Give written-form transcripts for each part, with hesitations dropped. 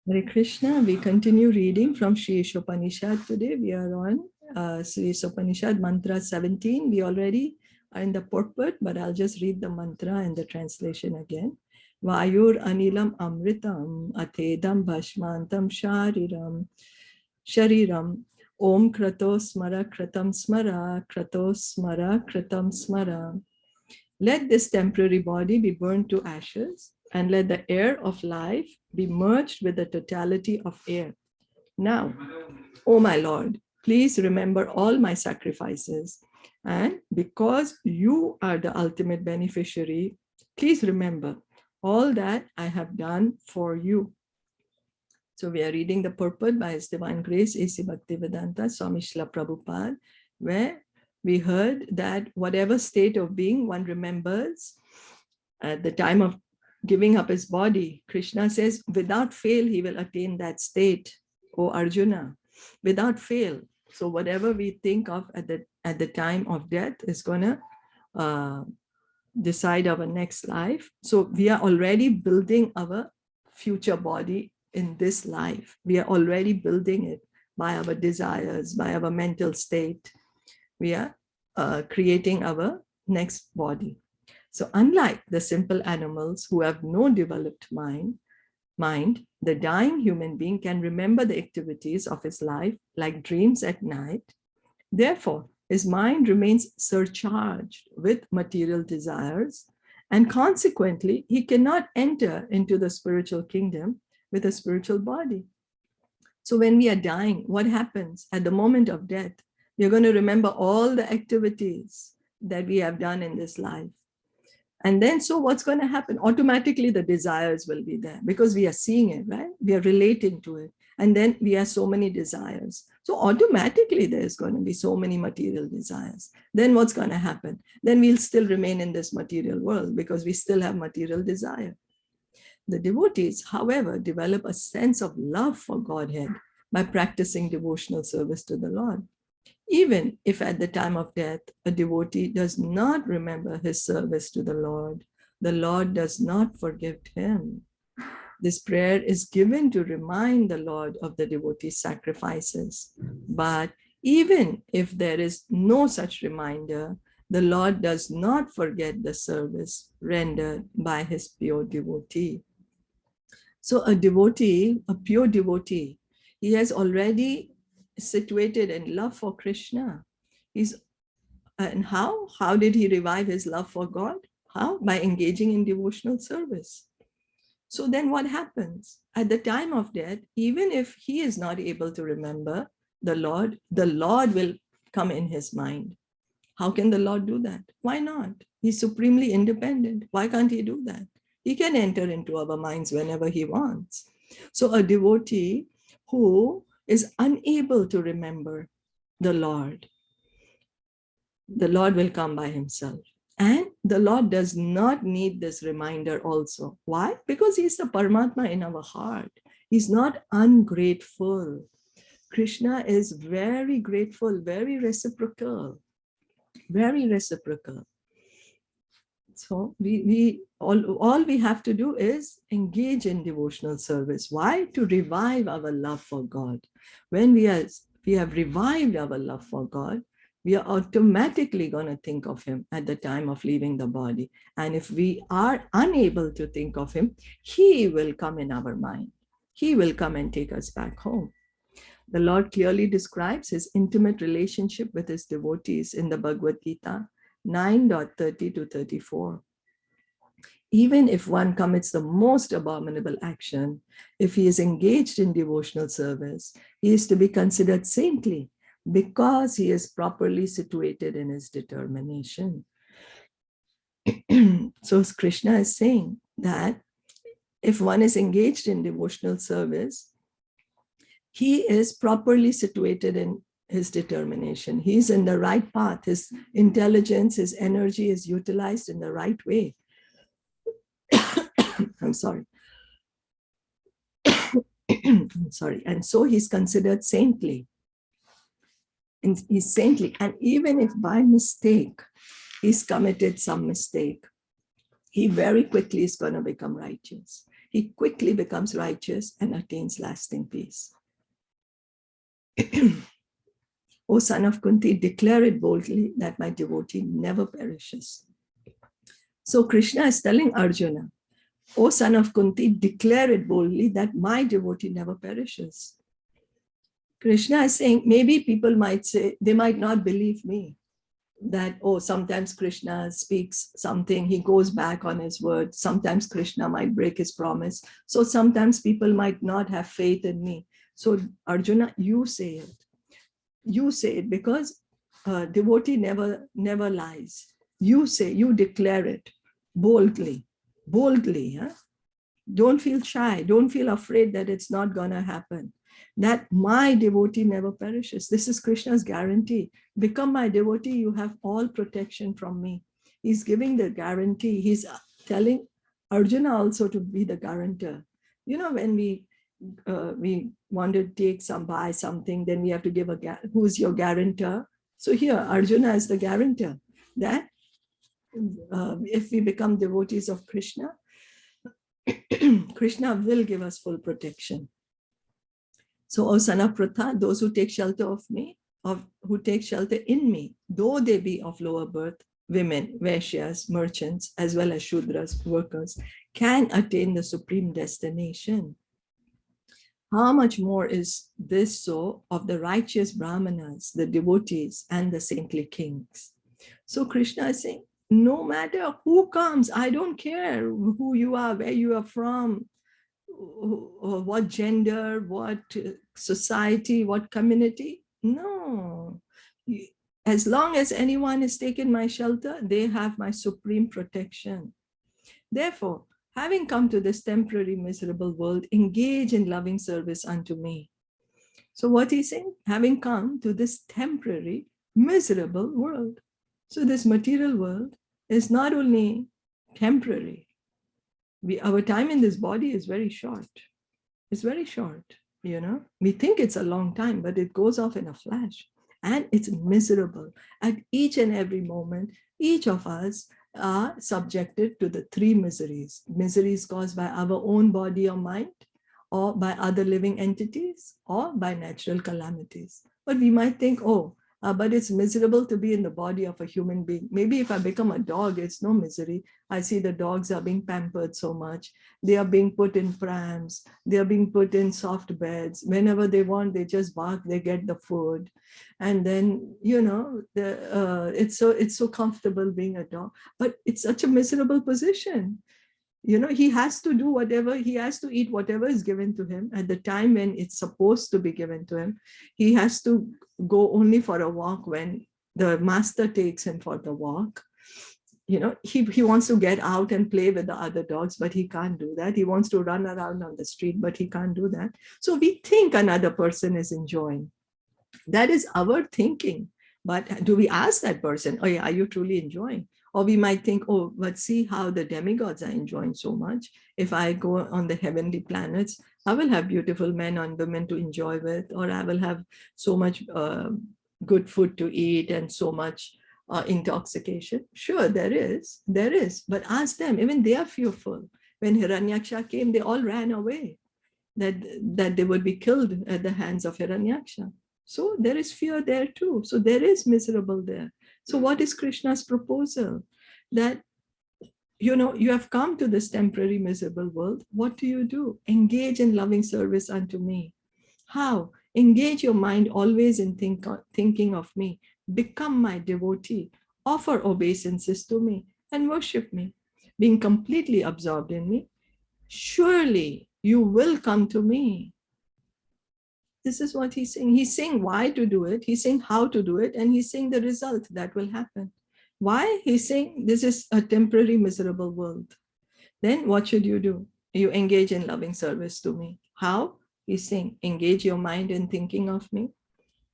Hare Krishna, we continue reading from Sri Isopanishad today. We are on Sri Isopanishad mantra 17. We already are in the purport, but I'll just read the mantra and the translation again. Vayur anilam amritam athedam bhashmantam shariram om krato smara kratam smara krato smara kratam smara. Let this temporary body be burned to ashes, and let the air of life be merged with the totality of air. Now, O my Lord, please remember all my sacrifices, and because you are the ultimate beneficiary, please remember all that I have done for you. So we are reading the purport by His Divine Grace, A.C. Bhaktivedanta Swami Srila Prabhupada, where we heard that whatever state of being one remembers at the time of giving up his body, Krishna says, without fail, he will attain that state, O Arjuna, without fail. So whatever we think of at the time of death is going to decide our next life. So we are already building our future body in this life. We are already building it by our desires, by our mental state. We are creating our next body. So unlike the simple animals who have no developed mind, the dying human being can remember the activities of his life like dreams at night. Therefore, his mind remains surcharged with material desires, and consequently, he cannot enter into the spiritual kingdom with a spiritual body. So when we are dying, what happens at the moment of death? We're going to remember all the activities that we have done in this life. And then, so what's going to happen? Automatically, the desires will be there because we are seeing it, right? We are relating to it. And then we have so many desires. So automatically, there's going to be so many material desires. Then what's going to happen? Then we'll still remain in this material world because we still have material desire. The devotees, however, develop a sense of love for Godhead by practicing devotional service to the Lord. Even if at the time of death, a devotee does not remember his service to the Lord does not forgive him. This prayer is given to remind the Lord of the devotee's sacrifices. But even if there is no such reminder, the Lord does not forget the service rendered by his pure devotee. So a devotee, a pure devotee, he has already situated in love for Krishna. And how did he revive his love for God? How? By engaging in devotional service. So then what happens? At the time of death, even if he is not able to remember the Lord will come in his mind. How can the Lord do that? Why not? He's supremely independent. Why can't he do that? He can enter into our minds whenever he wants. So a devotee who is unable to remember the Lord will come by himself. And the Lord does not need this reminder also. Why? Because he's the Paramatma in our heart. He's not ungrateful. Krishna is very grateful, very reciprocal, very reciprocal. So all we have to do is engage in devotional service. Why? To revive our love for God. When we have revived our love for God, we are automatically going to think of him at the time of leaving the body. And if we are unable to think of him, he will come in our mind. He will come and take us back home. The Lord clearly describes his intimate relationship with his devotees in the Bhagavad Gita 9.30 to 34. Even if one commits the most abominable action, if he is engaged in devotional service, he is to be considered saintly because he is properly situated in his determination. So Krishna is saying that if one is engaged in devotional service, he is properly situated in his determination. He's in the right path. His intelligence, his energy is utilized in the right way. I'm sorry. I'm sorry. And so he's considered saintly. And he's saintly. And even if by mistake he's committed some mistake, he very quickly is going to become righteous. he quickly becomes righteous and attains lasting peace. O son of Kunti, declare it boldly that my devotee never perishes. So Krishna is telling Arjuna, O son of Kunti, declare it boldly that my devotee never perishes. Krishna is saying, maybe people might say, they might not believe me, that, oh, sometimes Krishna speaks something, he goes back on his word. Sometimes Krishna might break his promise. So sometimes people might not have faith in me. So Arjuna, you say it. You say it, because devotee never lies. You say, you declare it boldly, huh? Don't feel shy. Don't feel afraid that it's not going to happen. That my devotee never perishes. This is Krishna's guarantee. Become my devotee, you have all protection from me. He's giving the guarantee. He's telling Arjuna also to be the guarantor. You know, when we want to buy something, then we have to give who's your guarantor. So here Arjuna is the guarantor that if we become devotees of Krishna, Krishna will give us full protection. So, O son of Pratha, those who take shelter of me, who take shelter in me, though they be of lower birth, women, Vaishyas, merchants, as well as Shudras, workers, can attain the supreme destination. How much more is this so of the righteous Brahmanas, the devotees, and the saintly kings? So Krishna is saying, no matter who comes, I don't care who you are, where you are from, what gender, what society, what community. No. As long as anyone is taken my shelter, they have my supreme protection. Therefore, having come to this temporary miserable world, engage in loving service unto me. So what he's saying, having come to this temporary miserable world. So this material world is not only temporary. Our time in this body is very short. It's very short, you know. We think it's a long time, but it goes off in a flash. And it's miserable. At each and every moment, each of us are subjected to the three miseries. Miseries caused by our own body or mind, or by other living entities, or by natural calamities. But we might think, oh, but it's miserable to be in the body of a human being. Maybe if I become a dog, it's no misery. I see the dogs are being pampered so much. They are being put in prams. They are being put in soft beds. Whenever they want, they just bark, they get the food. And then, you know, it's so comfortable being a dog. But it's such a miserable position. You know, he has to do whatever, he has to eat whatever is given to him at the time when it's supposed to be given to him. He has to go only for a walk when the master takes him for the walk. You know, he wants to get out and play with the other dogs, but he can't do that. He wants to run around on the street, but he can't do that. So we think another person is enjoying. That is our thinking. But do we ask that person, oh yeah, are you truly enjoying? Or we might think, oh, but see how the demigods are enjoying so much. If I go on the heavenly planets, I will have beautiful men and women to enjoy with, or I will have so much good food to eat and so much intoxication. Sure, there is. But ask them, even they are fearful. When Hiranyaksha came, they all ran away, that they would be killed at the hands of Hiranyaksha. So there is fear there too. So there is miserable there. So what is Krishna's proposal? That, you know, you have come to this temporary miserable world. What do? Engage in loving service unto me. How? Engage your mind always in thinking of me. Become my devotee. Offer obeisances to me and worship me. Being completely absorbed in me, surely you will come to me. This is what he's saying. He's saying why to do it. He's saying how to do it. And he's saying the result that will happen. Why? He's saying this is a temporary miserable world. Then what should you do? You engage in loving service to me. How? He's saying engage your mind in thinking of me.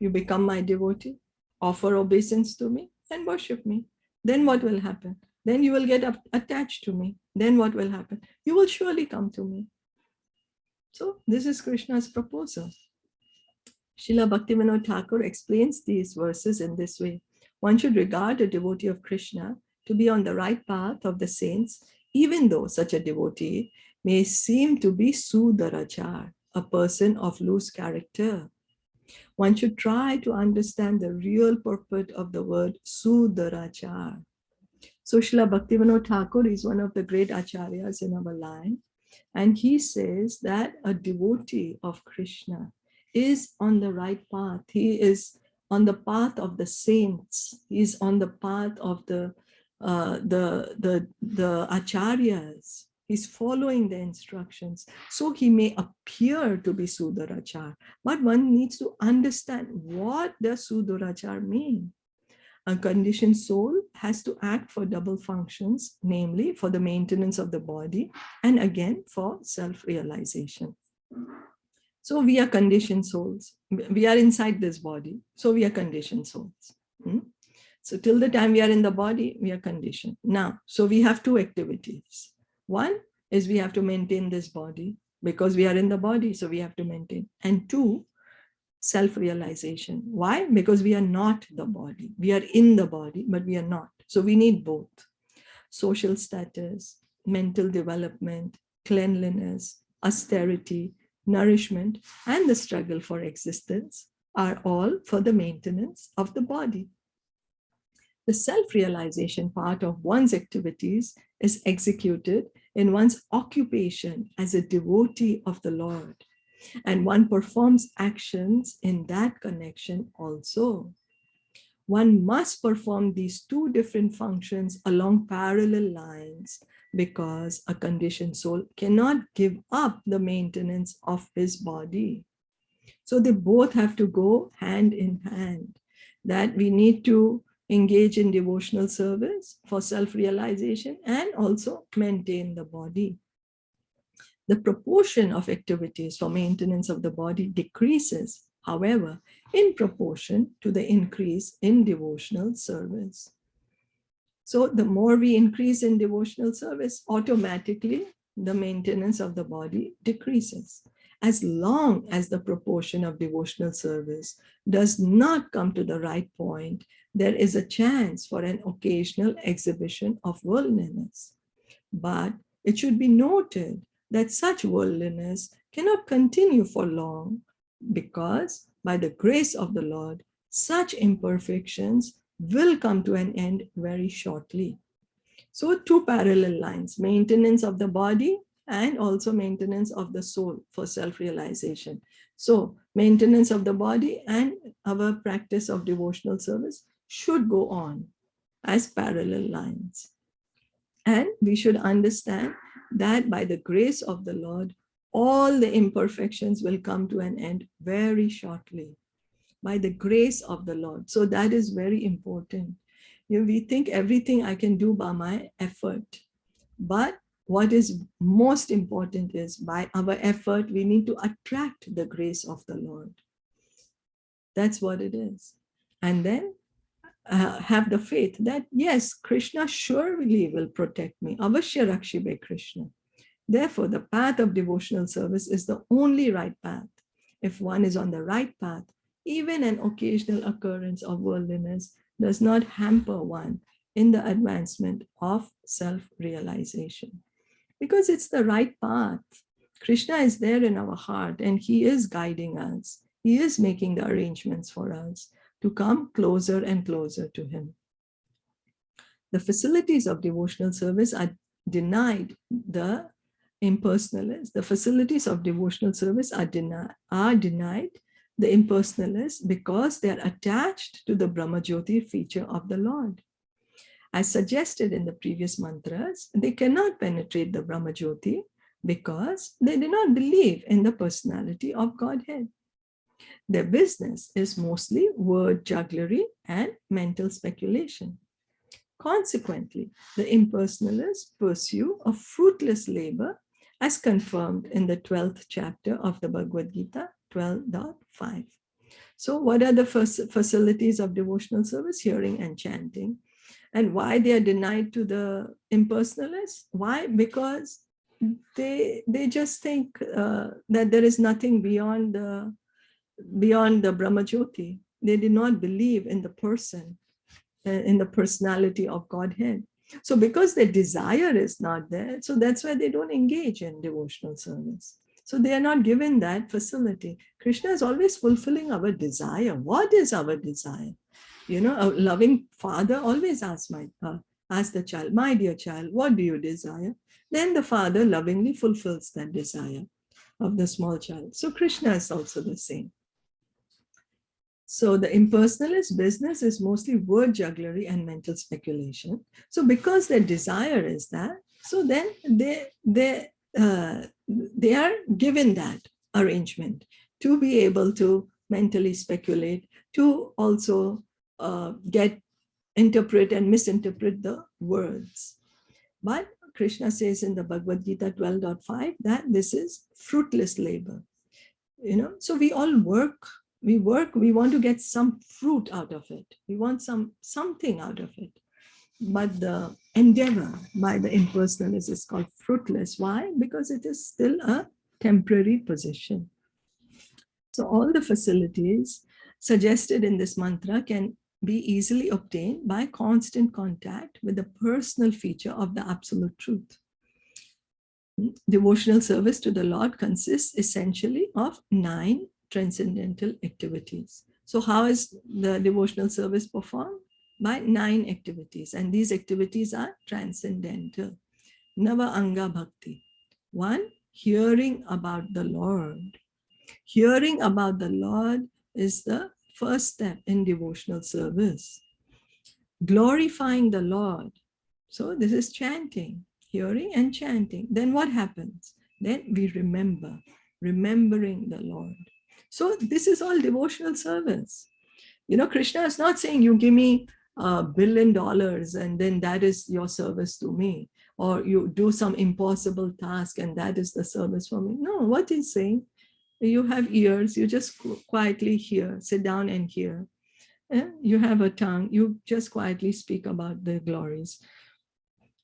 You become my devotee. Offer obeisance to me and worship me. Then what will happen? Then you will get attached to me. Then what will happen? You will surely come to me. So this is Krishna's proposal. Srila Bhaktivinoda Thakur explains these verses in this way. One should regard a devotee of Krishna to be on the right path of the saints, even though such a devotee may seem to be Sudarachar, a person of loose character. One should try to understand the real purport of the word Sudarachar. So Srila Bhaktivinoda Thakur is one of the great acharyas in our line, and he says that a devotee of Krishna is on the right path. He is on the path of the saints. He is on the path of the acharyas. He's following the instructions. So he may appear to be Sudarachar, but one needs to understand what does Sudarachar mean. A conditioned soul has to act for double functions, namely for the maintenance of the body and again for self-realization. So we are conditioned souls. We are inside this body. So we are conditioned souls. So till the time we are in the body, we are conditioned. Now, so we have two activities. One is we have to maintain this body because we are in the body. So we have to maintain. And two, self-realization. Why? Because we are not the body. We are in the body, but we are not. So we need both. Social status, mental development, cleanliness, austerity, nourishment, and the struggle for existence are all for the maintenance of the body. The self-realization part of one's activities is executed in one's occupation as a devotee of the Lord. And one performs actions in that connection also. One must perform these two different functions along parallel lines because a conditioned soul cannot give up the maintenance of his body. So they both have to go hand in hand, that we need to engage in devotional service for self-realization and also maintain the body. The proportion of activities for maintenance of the body decreases, however, in proportion to the increase in devotional service. So the more we increase in devotional service, automatically the maintenance of the body decreases. As long as the proportion of devotional service does not come to the right point, there is a chance for an occasional exhibition of worldliness. But it should be noted that such worldliness cannot continue for long because by the grace of the Lord, such imperfections will come to an end very shortly. So two parallel lines, maintenance of the body and also maintenance of the soul for self-realization. So maintenance of the body and our practice of devotional service should go on as parallel lines. And we should understand that by the grace of the Lord, all the imperfections will come to an end very shortly. By the grace of the Lord. So that is very important. We think everything I can do by my effort. But what is most important is by our effort, we need to attract the grace of the Lord. That's what it is. And then have the faith that, yes, Krishna surely will protect me. Avashya Rakshibe Krishna. Therefore, the path of devotional service is the only right path. If one is on the right path, even an occasional occurrence of worldliness does not hamper one in the advancement of self-realization. Because it's the right path. Krishna is there in our heart and he is guiding us. He is making the arrangements for us to come closer and closer to him. The facilities of devotional service are denied the impersonalists. The facilities of devotional service are denied the impersonalists because they are attached to the Brahmajyoti feature of the Lord. As suggested in the previous mantras, they cannot penetrate the Brahmajyoti because they do not believe in the personality of Godhead. Their business is mostly word jugglery and mental speculation. Consequently, the impersonalists pursue a fruitless labor as confirmed in the 12th chapter of the Bhagavad Gita, 12.5. So what are the facilities of devotional service? Hearing and chanting. And why they are denied to the impersonalists? Why? Because they just think that there is nothing beyond the Brahmajyoti. They do not believe in the person, in the personality of Godhead. So because their desire is not there, so that's why they don't engage in devotional service. So they are not given that facility. Krishna is always fulfilling our desire. What is our desire? You know, a loving father always asks the child, my dear child, what do you desire? Then the father lovingly fulfills that desire of the small child. So Krishna is also the same. So the impersonalist business is mostly word jugglery and mental speculation. So because their desire is that, so then they are given that arrangement to be able to mentally speculate, to also interpret and misinterpret the words. But Krishna says in the Bhagavad Gita 12.5 that this is fruitless labor. You know, so we all work, we want to get some fruit out of it. We want something out of it. But the endeavor by the impersonalist is called fruitless. Why? Because it is still a temporary position. So all the facilities suggested in this mantra can be easily obtained by constant contact with the personal feature of the absolute truth. Devotional service to the Lord consists essentially of 9 transcendental activities. So how is the devotional service performed? By 9 activities, and these activities are transcendental. Nava Anga Bhakti. 1, hearing about the Lord. Hearing about the Lord is the first step in devotional service. Glorifying the Lord. So this is chanting, hearing and chanting. Then what happens? Then we remembering the Lord. So this is all devotional service. You know, Krishna is not saying you give me $1 billion and then that is your service to me, or you do some impossible task and that is the service for me. No, what he's saying, you have ears, you just quietly hear, sit down and hear. You have a tongue, you just quietly speak about the glories.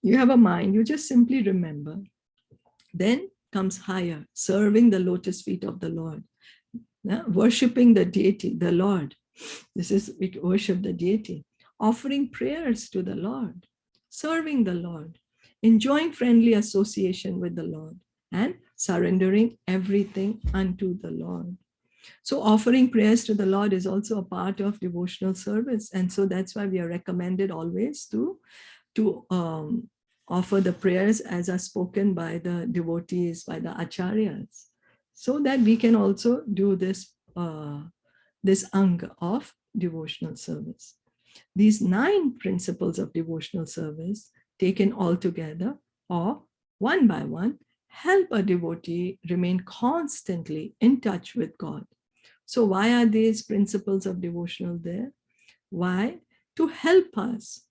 You have a mind, you just simply remember. Then comes higher, serving the lotus feet of the Lord, worshipping the deity, the Lord. This is, we worship the deity, offering prayers to the Lord, serving the Lord, enjoying friendly association with the Lord, and surrendering everything unto the Lord. So offering prayers to the Lord is also a part of devotional service. And so that's why we are recommended always to offer the prayers as are spoken by the devotees, by the acharyas, so that we can also do this anga of devotional service. These 9 principles of devotional service, taken all together or one by one, help a devotee remain constantly in touch with God. So why are these principles of devotional there? Why? To help us.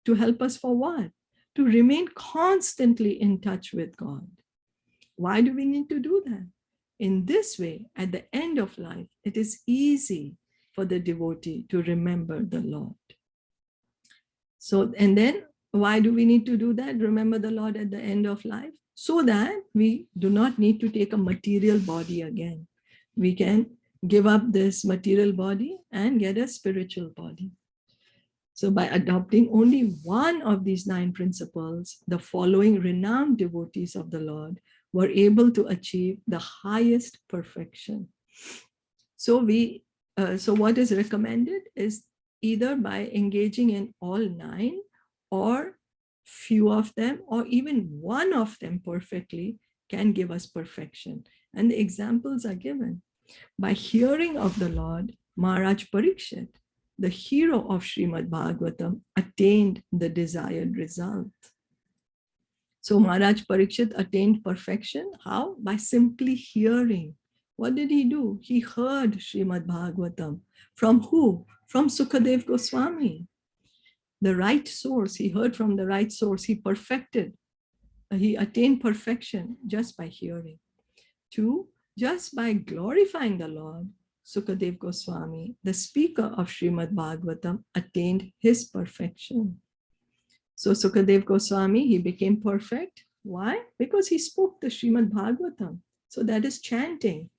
To help us for what? To remain constantly in touch with God. Why do we need to do that? In this way, at the end of life, it is easy for the devotee to remember the Lord. So, and then why do we need to do that? Remember the Lord at the end of life? So that we do not need to take a material body again. We can give up this material body and get a spiritual body. So by adopting only one of these 9 principles, the following renowned devotees of the Lord were able to achieve the highest perfection. So so what is recommended is either by engaging in all 9 or few of them, or even one of them perfectly can give us perfection. And the examples are given. By hearing of the Lord, Maharaj Parikshit, the hero of Srimad Bhagavatam, attained the desired result. So Maharaj Parikshit attained perfection. How? By simply hearing. What did he do? He heard Srimad Bhagavatam. From who? From Sukadev Goswami. The right source. He heard from the right source. He perfected. He attained perfection just by hearing. 2, just by glorifying the Lord, Sukadev Goswami, the speaker of Srimad Bhagavatam, attained his perfection. So Sukadev Goswami, he became perfect. Why? Because he spoke the Srimad Bhagavatam. So that is chanting.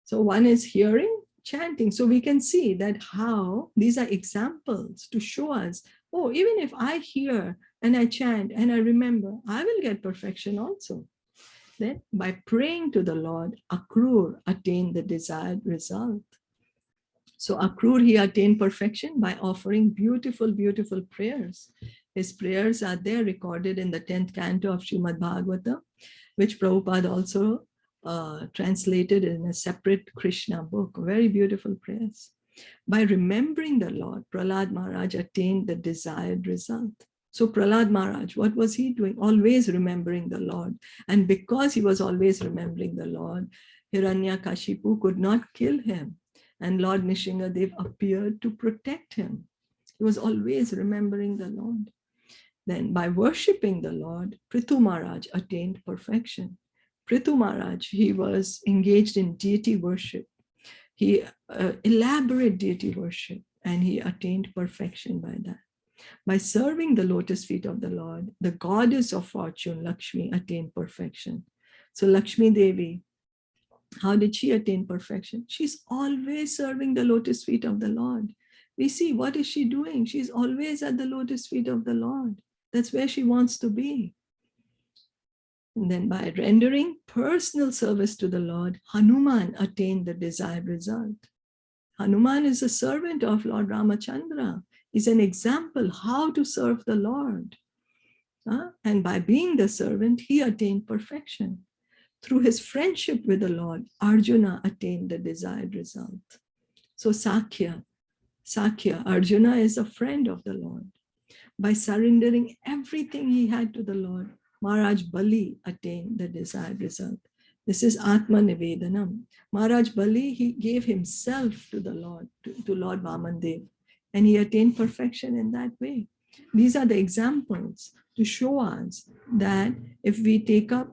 So one is hearing, chanting. So we can see that how these are examples to show us oh, even if I hear and I chant and I remember, I will get perfection also. Then by praying to the Lord, Akrur attained the desired result. So Akrur, he attained perfection by offering beautiful, beautiful prayers. His prayers are there recorded in the 10th canto of Srimad Bhagavatam, which Prabhupada also translated in a separate Krishna book. Very beautiful prayers. By remembering the Lord, Prahlad Maharaj attained the desired result. So Prahlad Maharaj, what was he doing? Always remembering the Lord. And because he was always remembering the Lord, Hiranyakashipu could not kill him. And Lord Nishingadev appeared to protect him. He was always remembering the Lord. Then by worshipping the Lord, Prithu Maharaj attained perfection. Prithu Maharaj, he was engaged in deity worship. He elaborate deity worship, and he attained perfection by that. By serving the lotus feet of the Lord, the goddess of fortune, Lakshmi, attained perfection. So Lakshmi Devi, how did she attain perfection? She's always serving the lotus feet of the Lord. We see, what is she doing? She's always at the lotus feet of the Lord. That's where she wants to be. And then by rendering personal service to the Lord, Hanuman attained the desired result. Hanuman is a servant of Lord Ramachandra. He's an example how to serve the Lord. And by being the servant, he attained perfection. Through his friendship with the Lord, Arjuna attained the desired result. So Sakya, Arjuna is a friend of the Lord. By surrendering everything he had to the Lord, Maharaj Bali attained the desired result. This is Atma Nivedanam. Maharaj Bali, he gave himself to the Lord, to Lord Vamandev, and he attained perfection in that way. These are the examples to show us that if we take up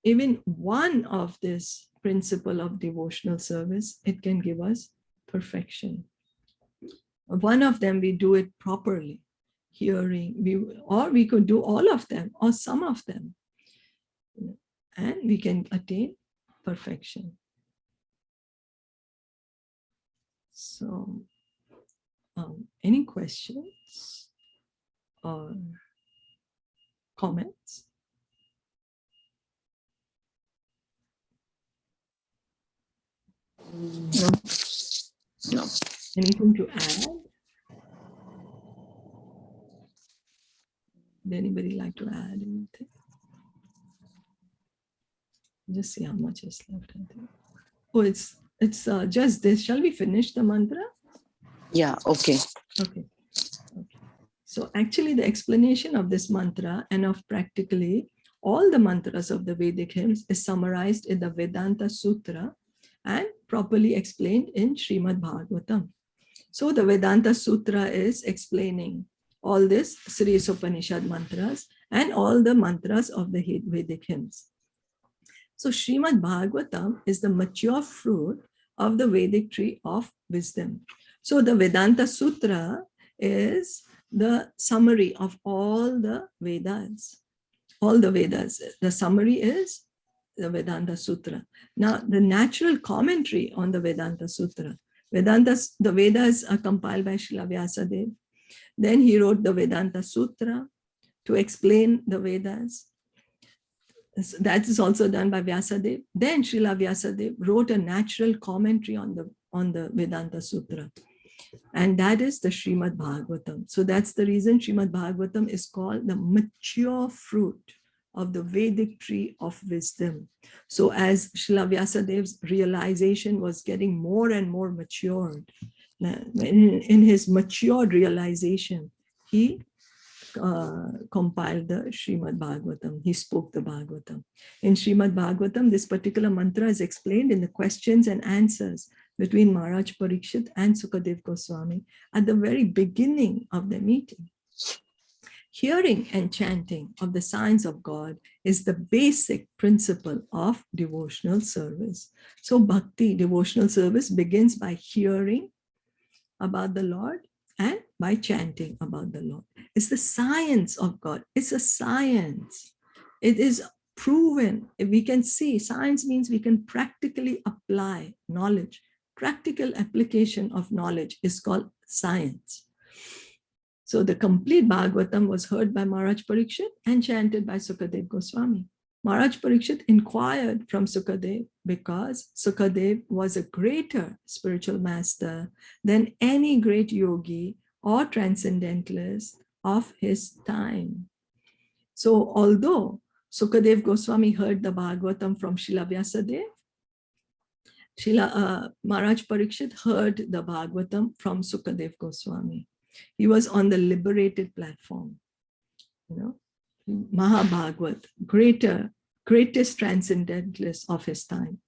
even one of this principle of devotional service, it can give us perfection. One of them, we do it properly, hearing, or we could do all of them or some of them, and we can attain perfection. So, any questions or comments? No. No. Anything to add? Would anybody like to add anything? Just see how much is left, I think. Oh, it's just this. Shall we finish the mantra? Yeah, okay. Okay. So actually the explanation of this mantra and of practically all the mantras of the Vedic hymns is summarized in the Vedanta Sutra and properly explained in Srimad Bhagavatam. So the Vedanta Sutra is explaining all this Sri Isopanishad mantras and all the mantras of the Vedic hymns. So Srimad Bhagavatam is the mature fruit of the Vedic tree of wisdom. So the Vedanta Sutra is the summary of all the Vedas. All the Vedas. The summary is the Vedanta Sutra. Now, the natural commentary on the Vedanta Sutra. The Vedas are compiled by Srila Vyasadeva. Then he wrote the Vedanta Sutra to explain the Vedas. That is also done by Vyasadeva. Then Srila Vyasadeva wrote a natural commentary on the Vedanta Sutra. And that is the Srimad Bhagavatam. So that's the reason Srimad Bhagavatam is called the mature fruit of the Vedic tree of wisdom. So as Srila Vyasadev's realization was getting more and more matured, in his matured realization, he compiled the Srimad Bhagavatam. He spoke the Bhagavatam. In Srimad Bhagavatam, this particular mantra is explained in the questions and answers between Maharaj Parikshit and Sukadev Goswami at the very beginning of the meeting. Hearing and chanting of the signs of God is the basic principle of devotional service. So bhakti, devotional service, begins by hearing about the Lord and by chanting about the Lord. It's the science of God. It's a science. It is proven. We can see, science means we can practically apply knowledge. Practical application of knowledge is called science. So the complete Bhagavatam was heard by Maharaj Parikshit and chanted by Sukadev Goswami. Maharaj Parikshit inquired from Sukadev because Sukadev was a greater spiritual master than any great yogi or transcendentalist of his time. So although Sukadev Goswami heard the Bhagavatam from Srila Vyasadeva, Maharaj Parikshit heard the Bhagavatam from Sukadev Goswami. He was on the liberated platform, Mahabhagavat, greatest transcendentalist of his time.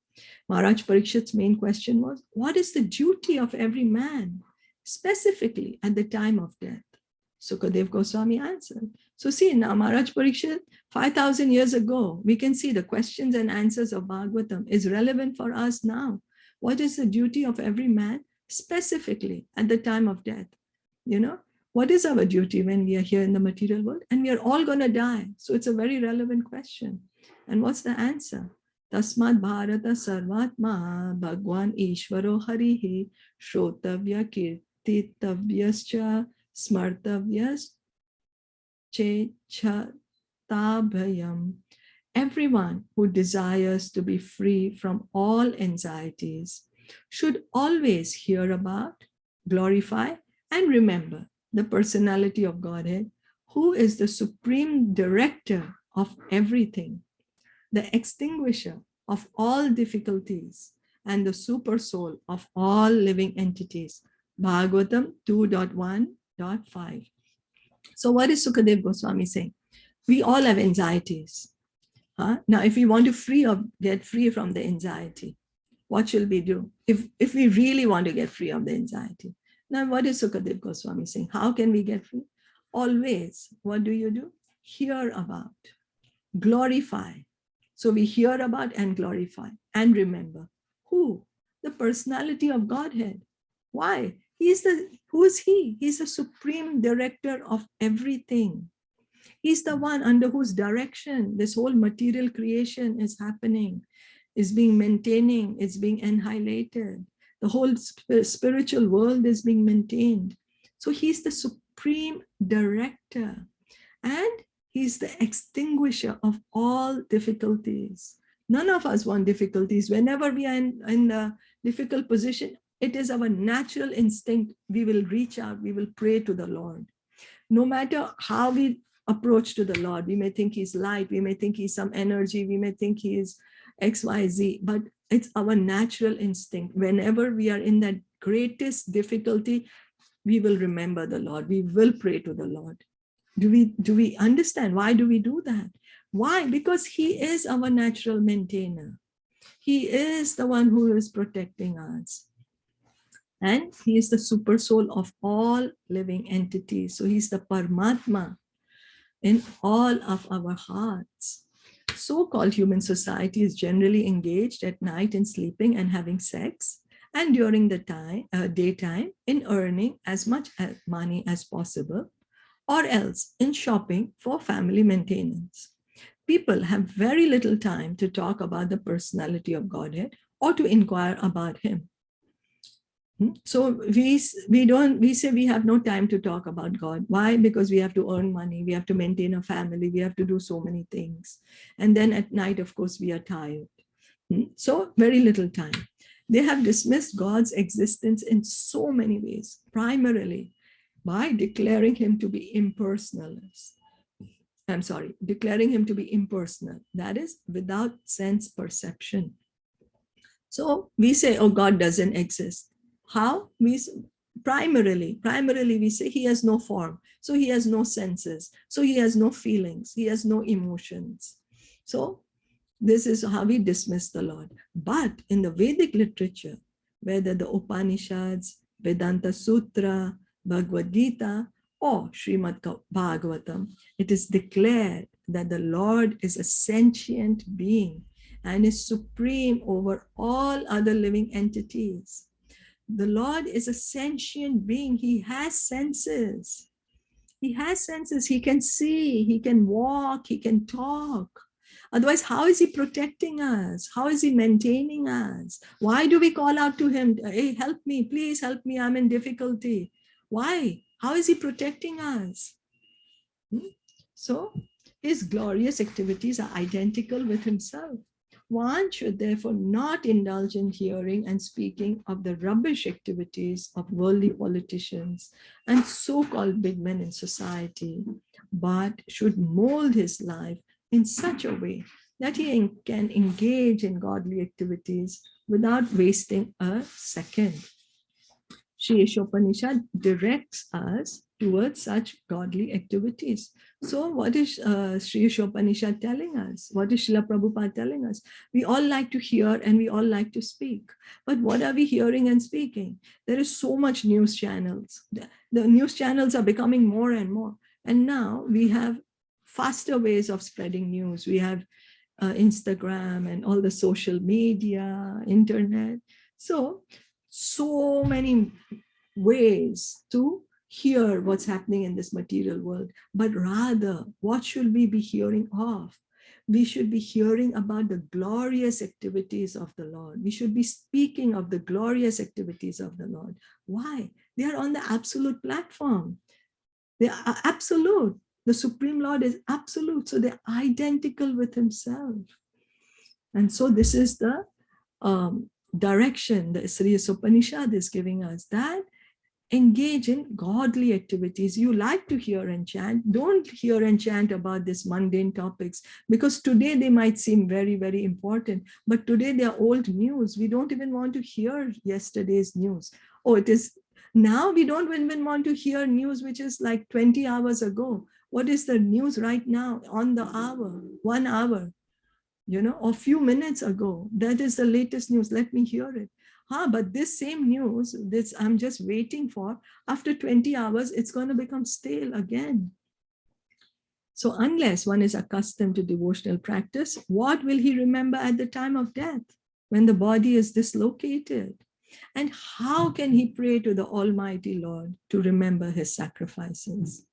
Maharaj Parikshit's main question was, what is the duty of every man, specifically at the time of death? Sukadev Goswami answered. So see, now Maharaj Parikshit, 5,000 years ago, we can see the questions and answers of Bhagavatam is relevant for us now. What is the duty of every man, specifically at the time of death? What is our duty when we are here in the material world? And we are all going to die. So it's a very relevant question. And what's the answer? Tasmad Bharata Sarvatma Bhagwan Ishvaro Harihi Shrotavya Kirtitavyascha Smartavyas Chechatabhayam. Everyone who desires to be free from all anxieties should always hear about, glorify, and remember the personality of Godhead, who is the supreme director of everything, the extinguisher of all difficulties, and the super soul of all living entities. Bhagavatam 2.1.5. So what is Sukadev Goswami saying? We all have anxieties. Now, if we want to get free from the anxiety, what shall we do? If we really want to get free of the anxiety. Now, what is Sukadev Goswami saying? How can we get free? Always, what do? Hear about, glorify. So we hear about and glorify and remember. Who? The personality of Godhead. Why? Who is he? He's the supreme director of everything. He's the one under whose direction this whole material creation is happening, is being maintaining, is being annihilated. The whole spiritual world is being maintained. So he's the supreme director and he's the extinguisher of all difficulties. None of us want difficulties. Whenever we are in a difficult position, it is our natural instinct. We will reach out, we will pray to the Lord. No matter how we approach to the Lord, we may think he's light, we may think he's some energy, we may think he is XYZ, but it's our natural instinct. Whenever we are in that greatest difficulty, we will remember the Lord. We will pray to the Lord. Do we understand? Why do we do that? Why? Because he is our natural maintainer. He is the one who is protecting us. And he is the super soul of all living entities. So he's the Paramatma in all of our hearts. So-called human society is generally engaged at night in sleeping and having sex, and during the daytime in earning as much money as possible, or else in shopping for family maintenance. People have very little time to talk about the personality of Godhead or to inquire about him. So we say we have no time to talk about God. Why? Because we have to earn money, we have to maintain a family, we have to do so many things. And then at night, of course, we are tired. So very little time. They have dismissed God's existence in so many ways, primarily by declaring him to be impersonalist. Declaring him to be impersonal. That is without sense perception. So we say, oh, God doesn't exist. How? Primarily we say he has no form, so he has no senses, so he has no feelings, he has no emotions. So this is how we dismiss the Lord. But in the Vedic literature, whether the Upanishads, Vedanta Sutra, Bhagavad Gita, or Srimad Bhagavatam, it is declared that the Lord is a sentient being and is supreme over all other living entities. The Lord is a sentient being. He has senses. He has senses. He can see, he can walk, he can talk. Otherwise, how is he protecting us? How is he maintaining us? Why do we call out to him, hey, help me, please help me, I'm in difficulty? Why? How is he protecting us? So his glorious activities are identical with himself. One should therefore not indulge in hearing and speaking of the rubbish activities of worldly politicians and so-called big men in society, but should mold his life in such a way that he can engage in godly activities without wasting a second. Sri Isopanishad directs us towards such godly activities. So what is Sri Isopanishad telling us? What is Srila Prabhupada telling us? We all like to hear and we all like to speak. But what are we hearing and speaking? There is so much news channels. The news channels are becoming more and more. And now we have faster ways of spreading news. We have Instagram and all the social media, internet. So many ways to hear what's happening in this material world, but rather, what should we be hearing of? We should be hearing about the glorious activities of the Lord. We should be speaking of the glorious activities of the Lord. Why? They are on the absolute platform. They are absolute. The Supreme Lord is absolute. So they're identical with himself. And so this is the direction that Sri Isopanishad is giving us, that engage in godly activities. You like to hear and chant. Don't hear and chant about these mundane topics, because today they might seem very, very important, but today they are old news. We don't even want to hear yesterday's news. Oh, it is now we don't even want to hear news which is like 20 hours ago. What is the news right now on the hour, 1 hour? Or a few minutes ago, that is the latest news. Let me hear it. But this same news, this I'm just waiting for, after 20 hours, it's going to become stale again. So unless one is accustomed to devotional practice, what will he remember at the time of death, when the body is dislocated? And how can he pray to the Almighty Lord to remember his sacrifices?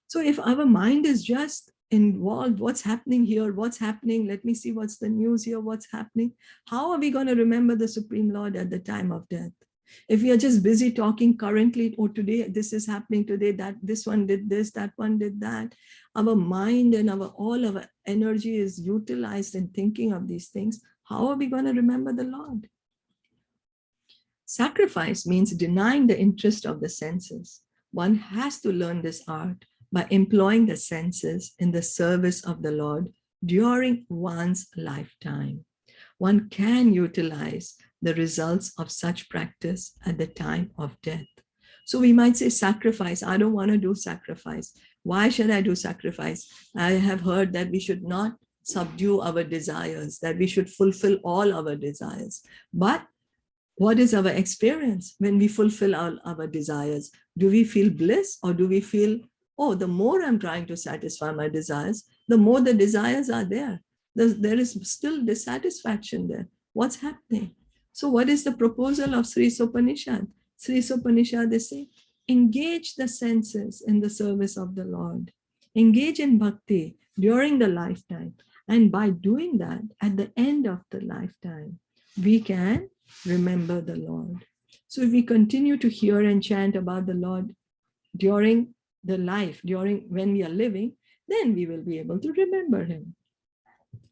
So if our mind is just involved, what's happening here, what's happening, let me see what's the news here, what's happening, how are we going to remember the Supreme Lord at the time of death? If we are just busy talking currently, oh, today this is happening, today that this one did this, that one did that, our mind and all our energy is utilized in thinking of these things, how are we going to remember the Lord? Sacrifice means denying the interest of the senses. One has to learn this art by employing the senses in the service of the Lord during one's lifetime. One can utilize the results of such practice at the time of death. So we might say sacrifice. I don't want to do sacrifice. Why should I do sacrifice? I have heard that we should not subdue our desires, that we should fulfill all our desires. But what is our experience when we fulfill all our desires? Do we feel bliss, or do we feel, oh, the more I'm trying to satisfy my desires, the more the desires are there. There is still dissatisfaction there. What's happening? So what is the proposal of Sri Isopanishad? Sri Isopanishad is saying, engage the senses in the service of the Lord. Engage in bhakti during the lifetime. And by doing that, at the end of the lifetime, we can remember the Lord. So if we continue to hear and chant about the Lord during the life, during when we are living, then we will be able to remember him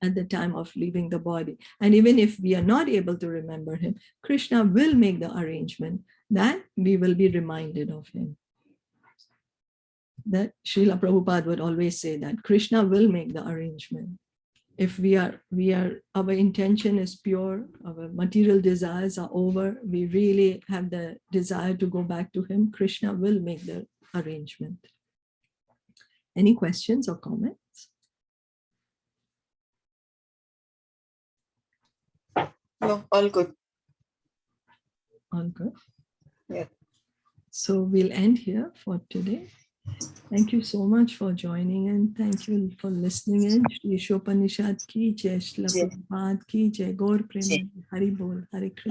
at the time of leaving the body. And even if we are not able to remember him, Krishna will make the arrangement that we will be reminded of him. That Srila Prabhupada would always say that Krishna will make the arrangement. If our intention is pure, our material desires are over, we really have the desire to go back to him, Krishna will make the arrangement. Any questions or comments? No, all good. All good. Yeah. So we'll end here for today. Thank you so much for joining in. Thank you for listening in. Shri Isopanishad ki jai, Shilpa Prabhupada ki jai, Gaur Prem, Hari Bol, Hare Krishna.